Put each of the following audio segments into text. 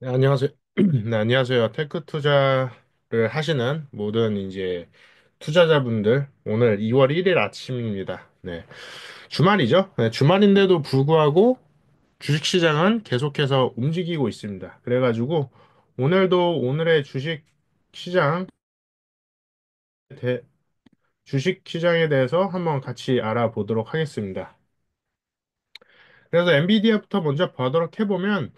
네, 안녕하세요. 네, 안녕하세요. 테크 투자를 하시는 모든 이제 투자자분들, 오늘 2월 1일 아침입니다. 네, 주말이죠. 네, 주말인데도 불구하고 주식시장은 계속해서 움직이고 있습니다. 그래가지고 오늘도 오늘의 시장, 대, 주식시장에 대해서 한번 같이 알아보도록 하겠습니다. 그래서 엔비디아부터 먼저 보도록 해보면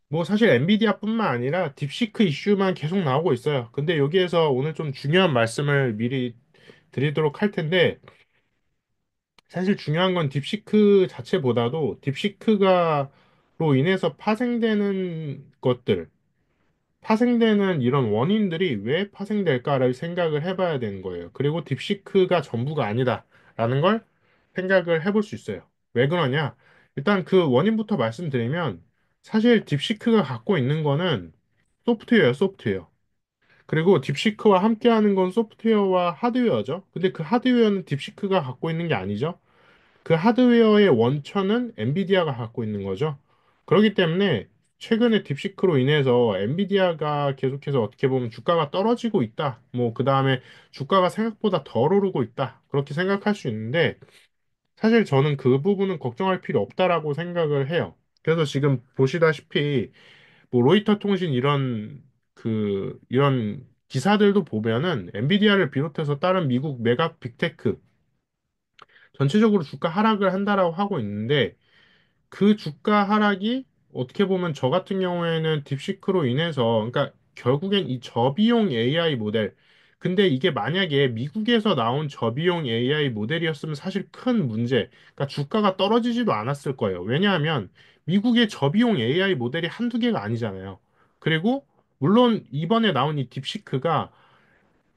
뭐 사실 엔비디아뿐만 아니라 딥시크 이슈만 계속 나오고 있어요. 근데 여기에서 오늘 좀 중요한 말씀을 미리 드리도록 할 텐데 사실 중요한 건 딥시크 자체보다도 딥시크가로 인해서 파생되는 것들, 파생되는 이런 원인들이 왜 파생될까를 생각을 해봐야 되는 거예요. 그리고 딥시크가 전부가 아니다라는 걸 생각을 해볼 수 있어요. 왜 그러냐? 일단 그 원인부터 말씀드리면 사실 딥시크가 갖고 있는 거는 소프트웨어예요, 소프트웨어. 그리고 딥시크와 함께하는 건 소프트웨어와 하드웨어죠. 근데 그 하드웨어는 딥시크가 갖고 있는 게 아니죠. 그 하드웨어의 원천은 엔비디아가 갖고 있는 거죠. 그렇기 때문에 최근에 딥시크로 인해서 엔비디아가 계속해서 어떻게 보면 주가가 떨어지고 있다. 뭐, 그 다음에 주가가 생각보다 덜 오르고 있다. 그렇게 생각할 수 있는데, 사실 저는 그 부분은 걱정할 필요 없다라고 생각을 해요. 그래서 지금 보시다시피, 뭐, 로이터 통신 이런 기사들도 보면은 엔비디아를 비롯해서 다른 미국 메가 빅테크 전체적으로 주가 하락을 한다라고 하고 있는데, 그 주가 하락이 어떻게 보면 저 같은 경우에는 딥시크로 인해서, 그러니까 결국엔 이 저비용 AI 모델, 근데 이게 만약에 미국에서 나온 저비용 AI 모델이었으면 사실 큰 문제, 그러니까 주가가 떨어지지도 않았을 거예요. 왜냐하면 미국의 저비용 AI 모델이 한두 개가 아니잖아요. 그리고 물론 이번에 나온 이 딥시크가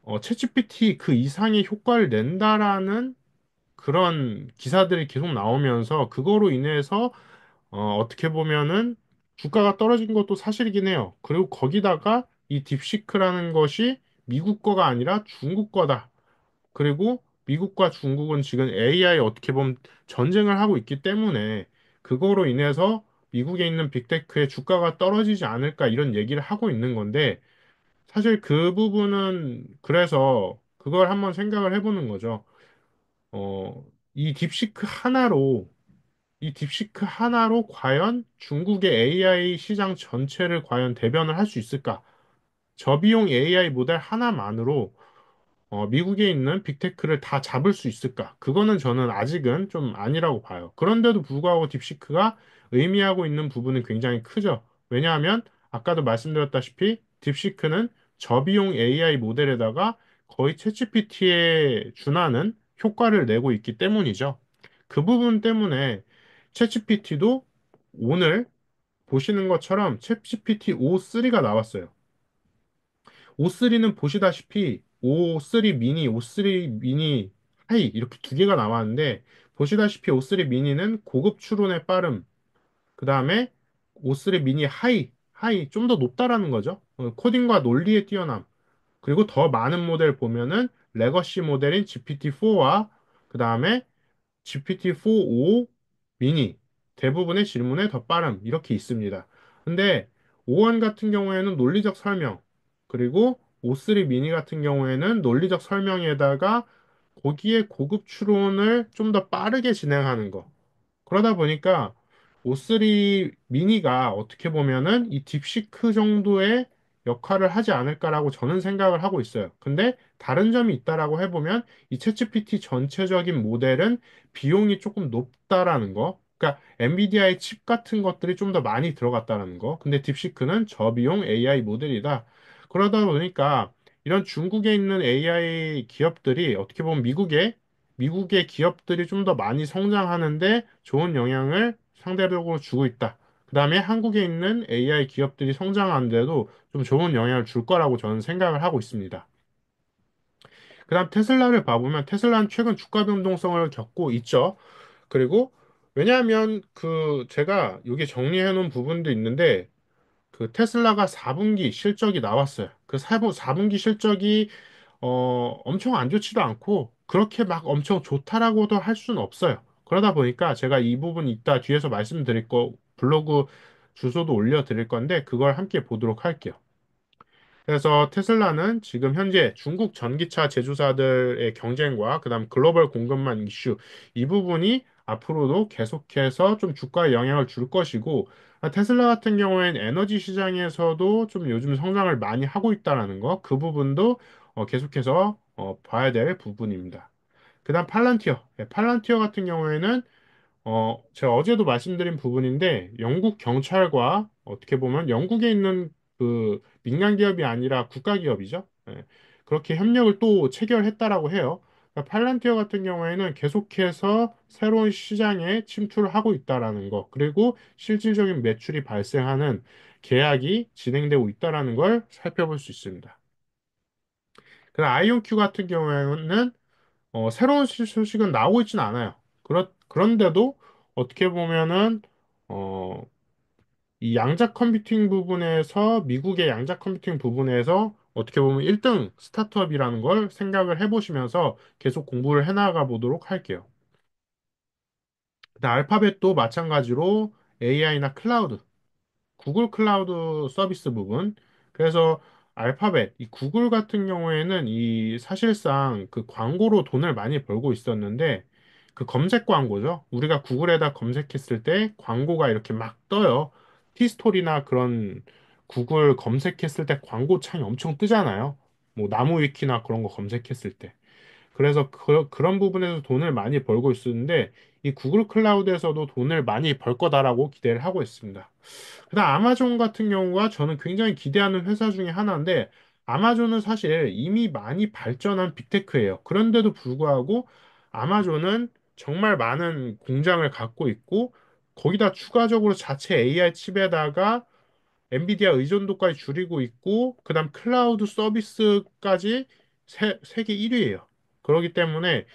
챗GPT 그 이상의 효과를 낸다라는 그런 기사들이 계속 나오면서 그거로 인해서 어떻게 보면은 주가가 떨어진 것도 사실이긴 해요. 그리고 거기다가 이 딥시크라는 것이 미국 거가 아니라 중국 거다. 그리고 미국과 중국은 지금 AI 어떻게 보면 전쟁을 하고 있기 때문에 그거로 인해서 미국에 있는 빅테크의 주가가 떨어지지 않을까 이런 얘기를 하고 있는 건데 사실 그 부분은 그래서 그걸 한번 생각을 해보는 거죠. 어, 이 딥시크 하나로 이 딥시크 하나로 과연 중국의 AI 시장 전체를 과연 대변을 할 수 있을까? 저비용 AI 모델 하나만으로 미국에 있는 빅테크를 다 잡을 수 있을까? 그거는 저는 아직은 좀 아니라고 봐요. 그런데도 불구하고 딥시크가 의미하고 있는 부분은 굉장히 크죠. 왜냐하면 아까도 말씀드렸다시피 딥시크는 저비용 AI 모델에다가 거의 챗GPT에 준하는 효과를 내고 있기 때문이죠. 그 부분 때문에 챗GPT도 오늘 보시는 것처럼 챗GPT O3가 나왔어요. O3는 보시다시피 O3 미니, O3 미니 하이 이렇게 두 개가 나왔는데 보시다시피 O3 미니는 고급 추론의 빠름, 그 다음에 O3 미니 하이 좀 더 높다라는 거죠. 코딩과 논리의 뛰어남. 그리고 더 많은 모델 보면은 레거시 모델인 GPT-4와 그 다음에 GPT-4o 미니 대부분의 질문에 더 빠름 이렇게 있습니다. 근데 O1 같은 경우에는 논리적 설명 그리고 O3 미니 같은 경우에는 논리적 설명에다가 거기에 고급 추론을 좀 더 빠르게 진행하는 거. 그러다 보니까 O3 미니가 어떻게 보면은 이 딥시크 정도의 역할을 하지 않을까라고 저는 생각을 하고 있어요. 근데 다른 점이 있다라고 해보면 이 챗GPT 전체적인 모델은 비용이 조금 높다라는 거. 그러니까 엔비디아의 칩 같은 것들이 좀 더 많이 들어갔다라는 거. 근데 딥시크는 저비용 AI 모델이다. 그러다 보니까 이런 중국에 있는 AI 기업들이 어떻게 보면 미국의 기업들이 좀 더 많이 성장하는데 좋은 영향을 상대적으로 주고 있다. 그 다음에 한국에 있는 AI 기업들이 성장하는데도 좀 좋은 영향을 줄 거라고 저는 생각을 하고 있습니다. 그 다음 테슬라를 봐보면 테슬라는 최근 주가 변동성을 겪고 있죠. 그리고 왜냐하면 제가 여기 정리해 놓은 부분도 있는데 그 테슬라가 4분기 실적이 나왔어요. 그 4분기 실적이 엄청 안 좋지도 않고 그렇게 막 엄청 좋다라고도 할 수는 없어요. 그러다 보니까 제가 이 부분 이따 뒤에서 말씀드릴 거 블로그 주소도 올려드릴 건데 그걸 함께 보도록 할게요. 그래서 테슬라는 지금 현재 중국 전기차 제조사들의 경쟁과 그다음 글로벌 공급망 이슈 이 부분이 앞으로도 계속해서 좀 주가에 영향을 줄 것이고 테슬라 같은 경우에는 에너지 시장에서도 좀 요즘 성장을 많이 하고 있다라는 거 그 부분도 계속해서 봐야 될 부분입니다. 그다음 팔란티어. 팔란티어 같은 경우에는 제가 어제도 말씀드린 부분인데, 영국 경찰과 어떻게 보면 영국에 있는 그 민간 기업이 아니라 국가 기업이죠. 예. 그렇게 협력을 또 체결했다라고 해요. 그러니까 팔란티어 같은 경우에는 계속해서 새로운 시장에 침투를 하고 있다라는 거, 그리고 실질적인 매출이 발생하는 계약이 진행되고 있다라는 걸 살펴볼 수 있습니다. 그리고 아이온큐 같은 경우에는 새로운 소식은 나오고 있지는 않아요. 그런데도 어떻게 보면은, 어, 이 양자 컴퓨팅 부분에서, 미국의 양자 컴퓨팅 부분에서 어떻게 보면 1등 스타트업이라는 걸 생각을 해보시면서 계속 공부를 해나가 보도록 할게요. 알파벳도 마찬가지로 AI나 클라우드, 구글 클라우드 서비스 부분. 그래서 알파벳, 이 구글 같은 경우에는 이 사실상 그 광고로 돈을 많이 벌고 있었는데 그 검색 광고죠. 우리가 구글에다 검색했을 때 광고가 이렇게 막 떠요. 티스토리나 그런 구글 검색했을 때 광고 창이 엄청 뜨잖아요. 뭐 나무 위키나 그런 거 검색했을 때. 그래서 그런 부분에서 돈을 많이 벌고 있었는데 이 구글 클라우드에서도 돈을 많이 벌 거다라고 기대를 하고 있습니다. 그다음 아마존 같은 경우가 저는 굉장히 기대하는 회사 중에 하나인데 아마존은 사실 이미 많이 발전한 빅테크예요. 그런데도 불구하고 아마존은 정말 많은 공장을 갖고 있고 거기다 추가적으로 자체 AI 칩에다가 엔비디아 의존도까지 줄이고 있고 그다음 클라우드 서비스까지 세계 1위예요. 그렇기 때문에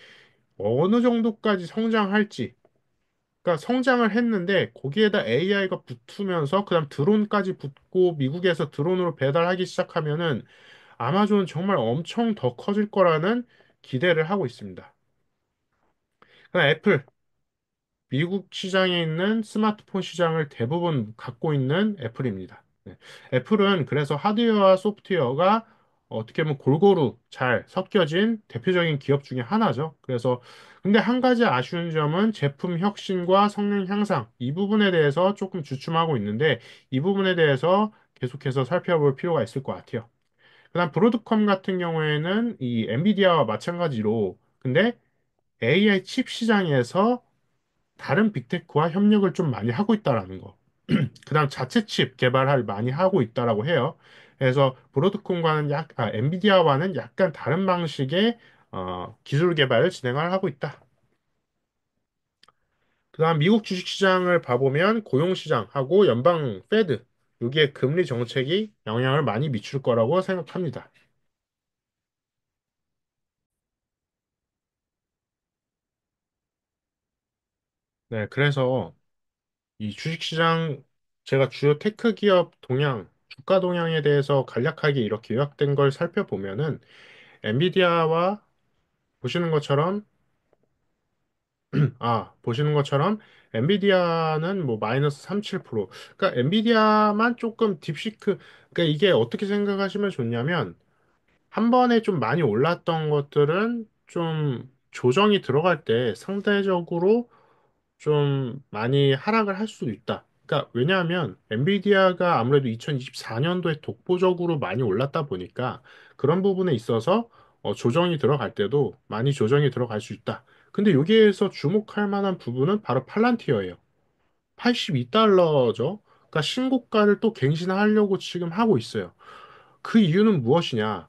어느 정도까지 성장할지 그러니까 성장을 했는데 거기에다 AI가 붙으면서 그다음 드론까지 붙고 미국에서 드론으로 배달하기 시작하면은 아마존은 정말 엄청 더 커질 거라는 기대를 하고 있습니다. 그다음 애플 미국 시장에 있는 스마트폰 시장을 대부분 갖고 있는 애플입니다. 네. 애플은 그래서 하드웨어와 소프트웨어가 어떻게 보면 골고루 잘 섞여진 대표적인 기업 중에 하나죠. 그래서 근데 한 가지 아쉬운 점은 제품 혁신과 성능 향상 이 부분에 대해서 조금 주춤하고 있는데 이 부분에 대해서 계속해서 살펴볼 필요가 있을 것 같아요. 그다음 브로드컴 같은 경우에는 이 엔비디아와 마찬가지로 근데 AI 칩 시장에서 다른 빅테크와 협력을 좀 많이 하고 있다라는 거. 그다음 자체 칩 개발을 많이 하고 있다라고 해요. 그래서 브로드콤과는 엔비디아와는 약간 다른 방식의 기술 개발을 진행을 하고 있다. 그다음 미국 주식시장을 봐보면 고용시장하고 연방 페드 여기에 금리 정책이 영향을 많이 미칠 거라고 생각합니다. 네, 그래서 이 주식시장 제가 주요 테크 기업 동향, 주가 동향에 대해서 간략하게 이렇게 요약된 걸 살펴보면은 엔비디아와 보시는 것처럼 보시는 것처럼 엔비디아는 뭐 마이너스 37%. 그러니까 엔비디아만 조금 딥시크 그러니까 이게 어떻게 생각하시면 좋냐면 한 번에 좀 많이 올랐던 것들은 좀 조정이 들어갈 때 상대적으로 좀 많이 하락을 할 수도 있다. 그러니까 왜냐하면 엔비디아가 아무래도 2024년도에 독보적으로 많이 올랐다 보니까 그런 부분에 있어서 조정이 들어갈 때도 많이 조정이 들어갈 수 있다. 근데 여기에서 주목할 만한 부분은 바로 팔란티어예요. 82달러죠. 그러니까 신고가를 또 갱신하려고 지금 하고 있어요. 그 이유는 무엇이냐?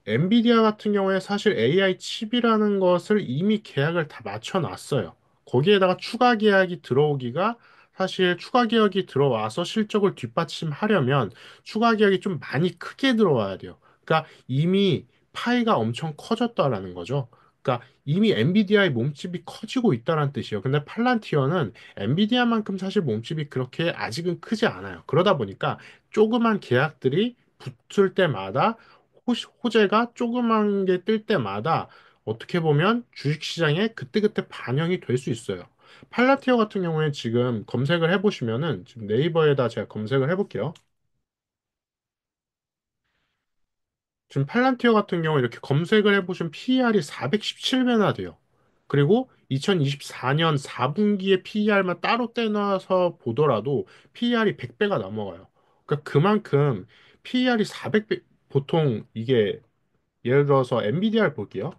엔비디아 같은 경우에 사실 AI 칩이라는 것을 이미 계약을 다 맞춰놨어요. 거기에다가 추가 계약이 들어오기가 사실 추가 계약이 들어와서 실적을 뒷받침하려면 추가 계약이 좀 많이 크게 들어와야 돼요. 그러니까 이미 파이가 엄청 커졌다라는 거죠. 그러니까 이미 엔비디아의 몸집이 커지고 있다는 뜻이에요. 근데 팔란티어는 엔비디아만큼 사실 몸집이 그렇게 아직은 크지 않아요. 그러다 보니까 조그만 계약들이 붙을 때마다 호재가 조그만 게 뜰 때마다 어떻게 보면 주식시장에 그때그때 반영이 될 수 있어요. 팔란티어 같은 경우에 지금 검색을 해보시면은 지금 네이버에다 제가 검색을 해볼게요. 지금 팔란티어 같은 경우 이렇게 검색을 해보시면 PER이 417배나 돼요. 그리고 2024년 4분기의 PER만 따로 떼놔서 보더라도 PER이 100배가 넘어가요. 그러니까 그만큼 PER이 400배, 보통 이게 예를 들어서 엔비디아를 볼게요.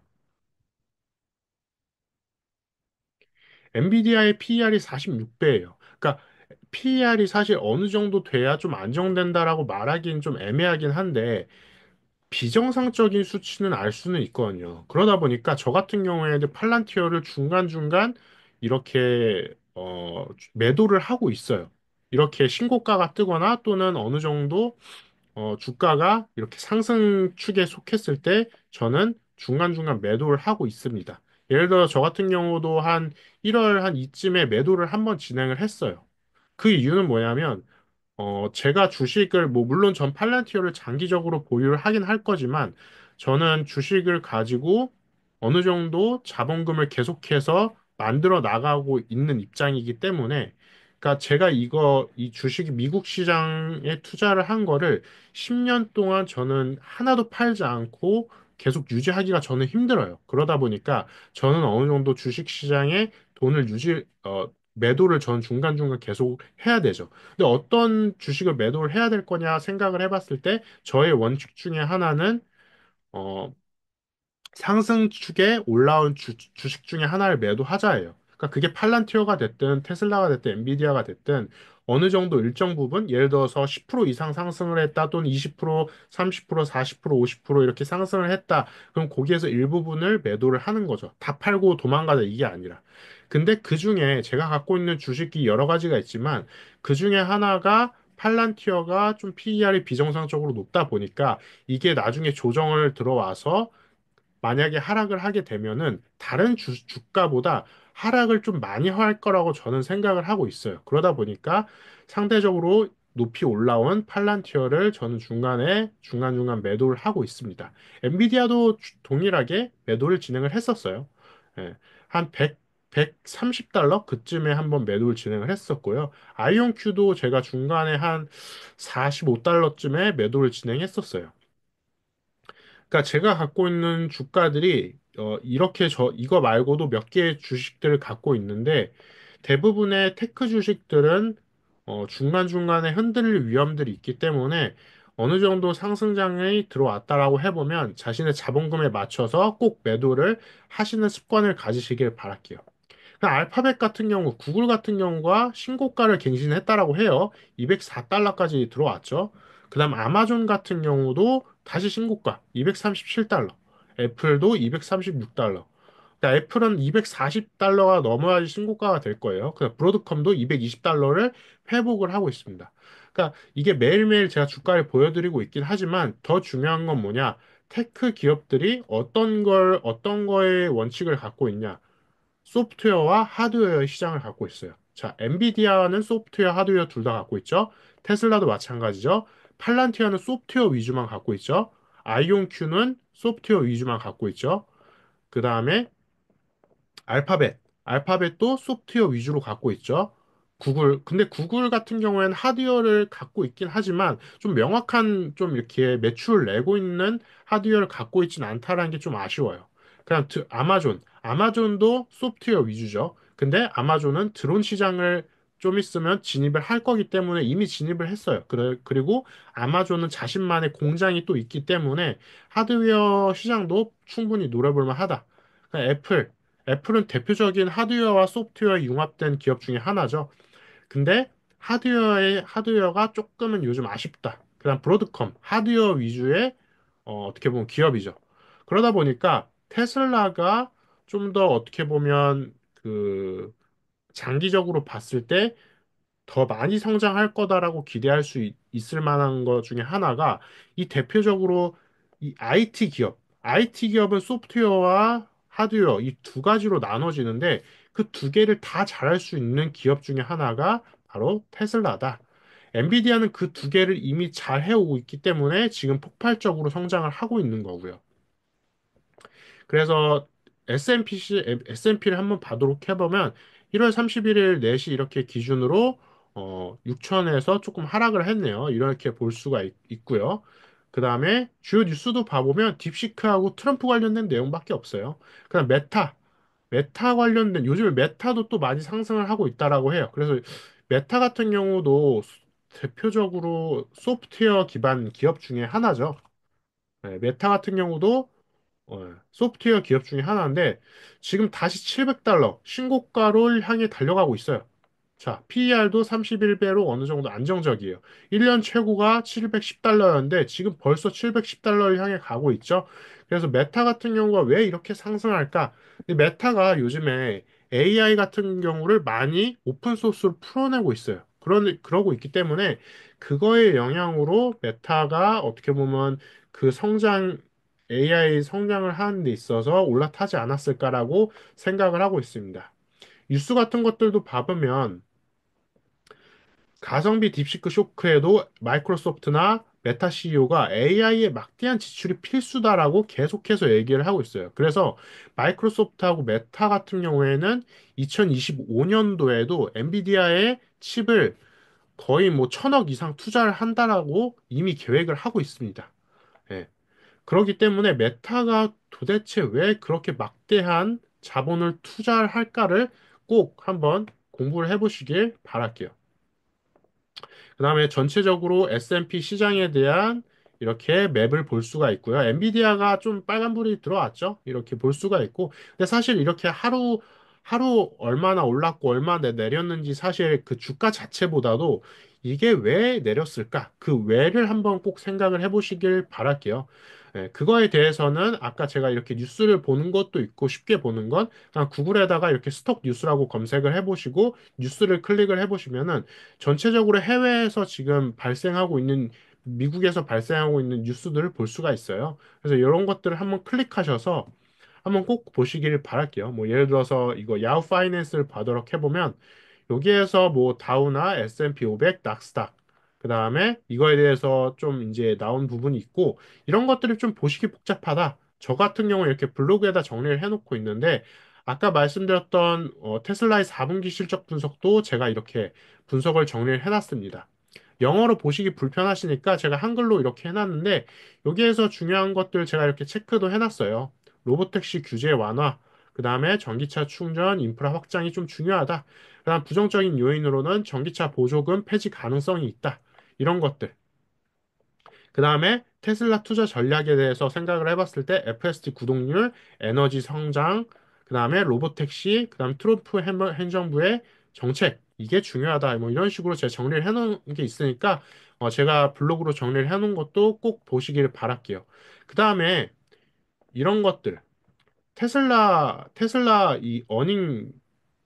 엔비디아의 PER이 46배예요. 그러니까 PER이 사실 어느 정도 돼야 좀 안정된다라고 말하기는 좀 애매하긴 한데 비정상적인 수치는 알 수는 있거든요. 그러다 보니까 저 같은 경우에는 팔란티어를 중간중간 이렇게 매도를 하고 있어요. 이렇게 신고가가 뜨거나 또는 어느 정도 주가가 이렇게 상승축에 속했을 때 저는 중간중간 매도를 하고 있습니다. 예를 들어 저 같은 경우도 한 1월 한 이쯤에 매도를 한번 진행을 했어요. 그 이유는 뭐냐면 제가 주식을, 뭐, 물론 전 팔란티어를 장기적으로 보유를 하긴 할 거지만, 저는 주식을 가지고 어느 정도 자본금을 계속해서 만들어 나가고 있는 입장이기 때문에, 그러니까 제가 이 주식 미국 시장에 투자를 한 거를 10년 동안 저는 하나도 팔지 않고 계속 유지하기가 저는 힘들어요. 그러다 보니까 저는 어느 정도 주식 시장에 돈을 매도를 저는 중간중간 계속 해야 되죠. 근데 어떤 주식을 매도를 해야 될 거냐 생각을 해봤을 때 저의 원칙 중에 하나는 어, 상승축에 올라온 주식 중에 하나를 매도하자예요. 그러니까 그게 팔란티어가 됐든 테슬라가 됐든 엔비디아가 됐든 어느 정도 일정 부분 예를 들어서 10% 이상 상승을 했다 또는 20%, 30%, 40%, 50% 이렇게 상승을 했다. 그럼 거기에서 일부분을 매도를 하는 거죠. 다 팔고 도망가다 이게 아니라. 근데 그 중에 제가 갖고 있는 주식이 여러 가지가 있지만 그 중에 하나가 팔란티어가 좀 PER이 비정상적으로 높다 보니까 이게 나중에 조정을 들어와서 만약에 하락을 하게 되면은 다른 주가보다 하락을 좀 많이 할 거라고 저는 생각을 하고 있어요. 그러다 보니까 상대적으로 높이 올라온 팔란티어를 저는 중간중간 매도를 하고 있습니다. 엔비디아도 동일하게 매도를 진행을 했었어요. 예, 한 130달러 그쯤에 한번 매도를 진행을 했었고요. 아이온큐도 제가 중간에 한 45달러쯤에 매도를 진행했었어요. 그러니까 제가 갖고 있는 주가들이 이렇게 이거 말고도 몇 개의 주식들을 갖고 있는데 대부분의 테크 주식들은 중간중간에 흔들릴 위험들이 있기 때문에 어느 정도 상승장이 들어왔다라고 해보면 자신의 자본금에 맞춰서 꼭 매도를 하시는 습관을 가지시길 바랄게요. 알파벳 같은 경우, 구글 같은 경우가 신고가를 갱신했다라고 해요. 204달러까지 들어왔죠. 그다음 아마존 같은 경우도 다시 신고가 237달러. 애플도 236달러. 그러니까 애플은 240달러가 넘어야지 신고가가 될 거예요. 그다음 브로드컴도 220달러를 회복을 하고 있습니다. 그러니까 이게 매일매일 제가 주가를 보여드리고 있긴 하지만 더 중요한 건 뭐냐? 테크 기업들이 어떤 거에 원칙을 갖고 있냐? 소프트웨어와 하드웨어의 시장을 갖고 있어요. 자, 엔비디아는 소프트웨어, 하드웨어 둘 다 갖고 있죠. 테슬라도 마찬가지죠. 팔란티아는 소프트웨어 위주만 갖고 있죠. 아이온큐는 소프트웨어 위주만 갖고 있죠. 그 다음에 알파벳도 소프트웨어 위주로 갖고 있죠. 근데 구글 같은 경우에는 하드웨어를 갖고 있긴 하지만 좀 명확한 좀 이렇게 매출을 내고 있는 하드웨어를 갖고 있진 않다라는 게 좀 아쉬워요. 그냥 아마존도 소프트웨어 위주죠. 근데 아마존은 드론 시장을 좀 있으면 진입을 할 거기 때문에 이미 진입을 했어요. 그리고 아마존은 자신만의 공장이 또 있기 때문에 하드웨어 시장도 충분히 노려볼 만하다. 그러니까 애플은 대표적인 하드웨어와 소프트웨어 융합된 기업 중에 하나죠. 근데 하드웨어가 조금은 요즘 아쉽다. 그다음 브로드컴 하드웨어 위주의 어떻게 보면 기업이죠. 그러다 보니까 테슬라가 좀 더 어떻게 보면 그 장기적으로 봤을 때 더 많이 성장할 거다라고 기대할 수 있을 만한 것 중에 하나가 이 대표적으로 이 IT 기업은 소프트웨어와 하드웨어 이 두 가지로 나눠지는데 그 두 개를 다 잘할 수 있는 기업 중에 하나가 바로 테슬라다. 엔비디아는 그 두 개를 이미 잘 해오고 있기 때문에 지금 폭발적으로 성장을 하고 있는 거고요. 그래서 S&P를 한번 봐도록 해보면 1월 31일 4시 이렇게 기준으로 6천에서 조금 하락을 했네요. 이렇게 볼 수가 있고요. 그 다음에 주요 뉴스도 봐보면 딥시크하고 트럼프 관련된 내용밖에 없어요. 그다음 메타 관련된 요즘에 메타도 또 많이 상승을 하고 있다라고 해요. 그래서 메타 같은 경우도 대표적으로 소프트웨어 기반 기업 중에 하나죠. 네, 메타 같은 경우도 소프트웨어 기업 중에 하나인데 지금 다시 700달러 신고가를 향해 달려가고 있어요. 자, PER도 31배로 어느 정도 안정적이에요. 1년 최고가 710달러였는데 지금 벌써 710달러를 향해 가고 있죠. 그래서 메타 같은 경우가 왜 이렇게 상승할까? 근데 메타가 요즘에 AI 같은 경우를 많이 오픈 소스로 풀어내고 있어요. 그러고 있기 때문에 그거의 영향으로 메타가 어떻게 보면 그 AI 성장을 하는 데 있어서 올라타지 않았을까라고 생각을 하고 있습니다. 뉴스 같은 것들도 봐보면 가성비 딥시크 쇼크에도 마이크로소프트나 메타 CEO가 AI에 막대한 지출이 필수다라고 계속해서 얘기를 하고 있어요. 그래서 마이크로소프트하고 메타 같은 경우에는 2025년도에도 엔비디아의 칩을 거의 뭐 천억 이상 투자를 한다라고 이미 계획을 하고 있습니다. 예. 그렇기 때문에 메타가 도대체 왜 그렇게 막대한 자본을 투자할까를 꼭 한번 공부를 해보시길 바랄게요. 그 다음에 전체적으로 S&P 시장에 대한 이렇게 맵을 볼 수가 있고요. 엔비디아가 좀 빨간불이 들어왔죠. 이렇게 볼 수가 있고. 근데 사실 이렇게 하루 얼마나 올랐고 얼마나 내렸는지 사실 그 주가 자체보다도 이게 왜 내렸을까? 그 왜를 한번 꼭 생각을 해보시길 바랄게요. 그거에 대해서는 아까 제가 이렇게 뉴스를 보는 것도 있고 쉽게 보는 건 그냥 구글에다가 이렇게 스톡 뉴스라고 검색을 해보시고 뉴스를 클릭을 해보시면은 전체적으로 해외에서 지금 발생하고 있는 미국에서 발생하고 있는 뉴스들을 볼 수가 있어요. 그래서 이런 것들을 한번 클릭하셔서 한번 꼭 보시길 바랄게요. 뭐 예를 들어서 이거 야후 파이낸스를 봐도록 해보면 여기에서 뭐 다우나 S&P 500, 낙스닥 그 다음에 이거에 대해서 좀 이제 나온 부분이 있고 이런 것들이 좀 보시기 복잡하다. 저 같은 경우 이렇게 블로그에다 정리를 해놓고 있는데 아까 말씀드렸던 테슬라의 4분기 실적 분석도 제가 이렇게 분석을 정리를 해놨습니다. 영어로 보시기 불편하시니까 제가 한글로 이렇게 해놨는데 여기에서 중요한 것들 제가 이렇게 체크도 해놨어요. 로보택시 규제 완화, 그 다음에 전기차 충전 인프라 확장이 좀 중요하다. 그 다음 부정적인 요인으로는 전기차 보조금 폐지 가능성이 있다. 이런 것들. 그 다음에 테슬라 투자 전략에 대해서 생각을 해봤을 때 FSD 구독률, 에너지 성장, 그 다음에 로보택시, 그 다음 트럼프 행정부의 정책, 이게 중요하다. 뭐 이런 식으로 제가 정리를 해놓은 게 있으니까 제가 블로그로 정리를 해놓은 것도 꼭 보시길 바랄게요. 그 다음에 이런 것들, 테슬라 이 어닝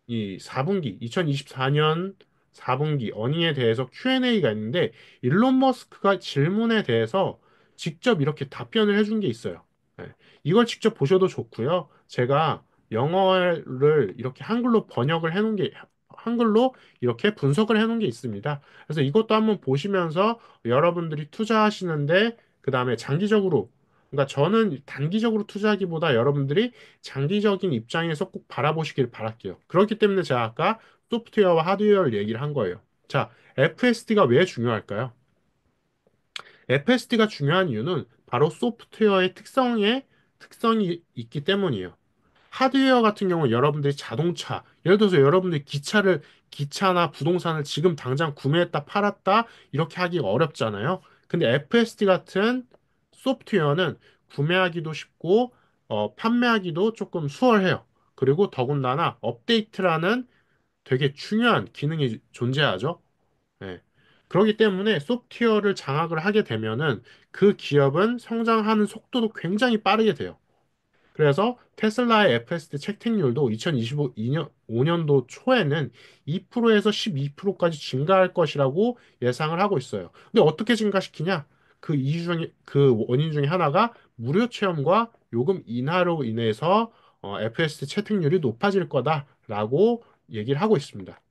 이 4분기, 2024년 4분기 어닝에 대해서 Q&A가 있는데 일론 머스크가 질문에 대해서 직접 이렇게 답변을 해준 게 있어요. 네. 이걸 직접 보셔도 좋고요. 제가 영어를 이렇게 한글로 번역을 해놓은 게 한글로 이렇게 분석을 해놓은 게 있습니다. 그래서 이것도 한번 보시면서 여러분들이 투자하시는데 그 다음에 장기적으로 그러니까 저는 단기적으로 투자하기보다 여러분들이 장기적인 입장에서 꼭 바라보시길 바랄게요. 그렇기 때문에 제가 아까 소프트웨어와 하드웨어를 얘기를 한 거예요. 자, FSD가 왜 중요할까요? FSD가 중요한 이유는 바로 소프트웨어의 특성이 있기 때문이에요. 하드웨어 같은 경우는 여러분들이 자동차, 예를 들어서 여러분들이 기차나 부동산을 지금 당장 구매했다 팔았다 이렇게 하기가 어렵잖아요. 근데 FSD 같은 소프트웨어는 구매하기도 쉽고, 판매하기도 조금 수월해요. 그리고 더군다나 업데이트라는 되게 중요한 기능이 존재하죠. 예. 그렇기 때문에 소프트웨어를 장악을 하게 되면은 그 기업은 성장하는 속도도 굉장히 빠르게 돼요. 그래서 테슬라의 FSD 채택률도 2025년 5년도 초에는 2%에서 12%까지 증가할 것이라고 예상을 하고 있어요. 근데 어떻게 증가시키냐? 그 원인 중에 하나가 무료 체험과 요금 인하로 인해서 FSD 채택률이 높아질 거다라고 얘기를 하고 있습니다.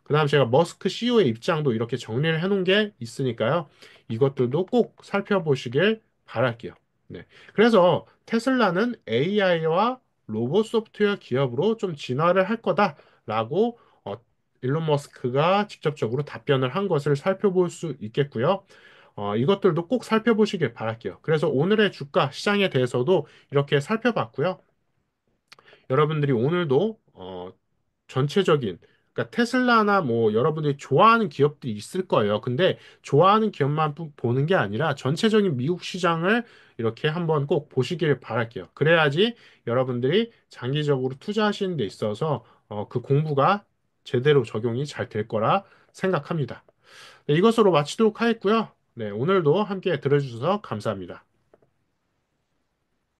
그다음 제가 머스크 CEO의 입장도 이렇게 정리를 해놓은 게 있으니까요. 이것들도 꼭 살펴보시길 바랄게요. 네. 그래서 테슬라는 AI와 로봇 소프트웨어 기업으로 좀 진화를 할 라고 일론 머스크가 직접적으로 답변을 한 것을 살펴볼 수 있겠고요. 이것들도 꼭 살펴보시길 바랄게요. 그래서 오늘의 주가 시장에 대해서도 이렇게 살펴봤고요. 여러분들이 오늘도 전체적인 그러니까 테슬라나 뭐 여러분들이 좋아하는 기업들이 있을 거예요. 근데 좋아하는 기업만 보는 게 아니라 전체적인 미국 시장을 이렇게 한번 꼭 보시길 바랄게요. 그래야지 여러분들이 장기적으로 투자하시는 데 있어서 그 공부가 제대로 적용이 잘 될 거라 생각합니다. 네, 이것으로 마치도록 하겠고요. 네, 오늘도 함께 들어주셔서 감사합니다.